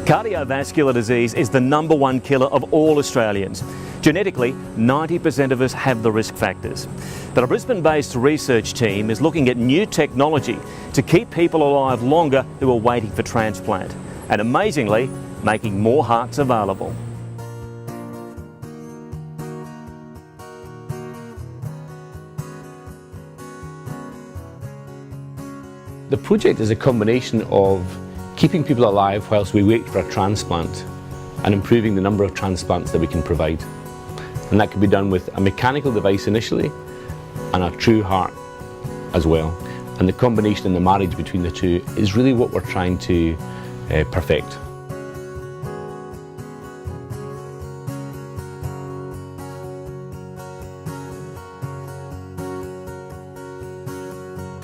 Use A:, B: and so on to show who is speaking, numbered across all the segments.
A: Cardiovascular disease is the #1 killer of all Australians. Genetically, 90% of us have the risk factors. But a Brisbane-based research team is looking at new technology to keep people alive longer who are waiting for transplant, and amazingly, making more hearts available.
B: The project is a combination of keeping people alive whilst we wait for a transplant and improving the number of transplants that we can provide. And that can be done with a mechanical device initially and a true heart as well. And the combination and the marriage between the two is really what we're trying to perfect.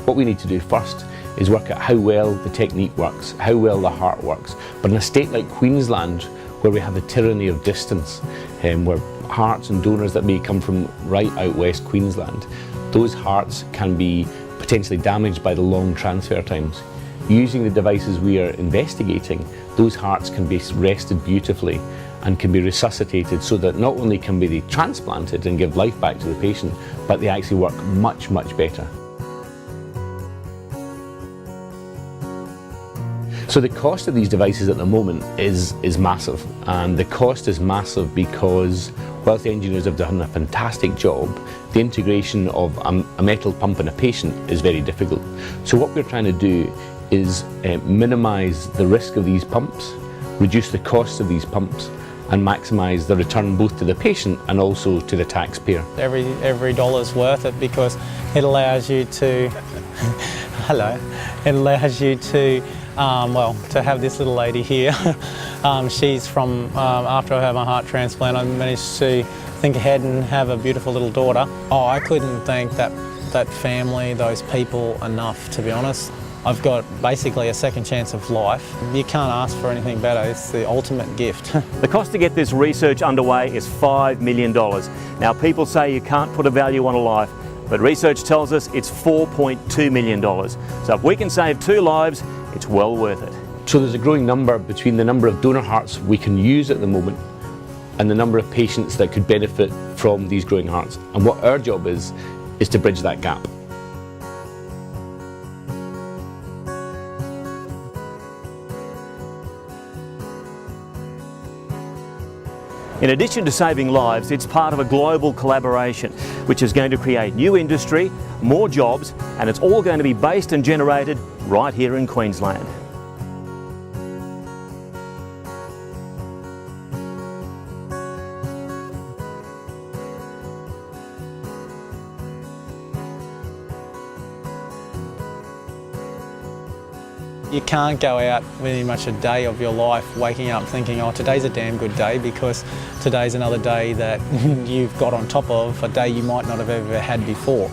B: What we need to do first is work out how well the technique works, how well the heart works. But in a state like Queensland, where we have the tyranny of distance, where hearts and donors that may come from right out west Queensland, those hearts can be potentially damaged by the long transfer times. Using the devices we are investigating, those hearts can be rested beautifully and can be resuscitated so that not only can be transplanted and give life back to the patient, but they actually work much, much better. So the cost of these devices at the moment is massive, and the cost is massive because whilst the engineers have done a fantastic job, the integration of a metal pump in a patient is very difficult. So what we're trying to do is minimise the risk of these pumps, reduce the cost of these pumps, and maximise the return both to the patient and also to the taxpayer.
C: Every dollar's worth it because it allows you to hello, it allows you to to have this little lady here. She's from, after I had my heart transplant, I managed to think ahead and have a beautiful little daughter. Oh, I couldn't thank that family, those people enough, to be honest. I've got basically a second chance of life. You can't ask for anything better. It's the ultimate gift.
A: The cost to get this research underway is $5 million. Now, people say you can't put a value on a life, but research tells us it's $4.2 million. So if we can save 2 lives, it's well worth it.
B: So there's a growing number between the number of donor hearts we can use at the moment and the number of patients that could benefit from these growing hearts. And what our job is to bridge that gap.
A: In addition to saving lives, it's part of a global collaboration which is going to create new industry, more jobs, and it's all going to be based and generated right here in Queensland.
C: You can't go out very much a day of your life waking up thinking, oh, today's a damn good day, because today's another day that you've got on top of a day you might not have ever had before.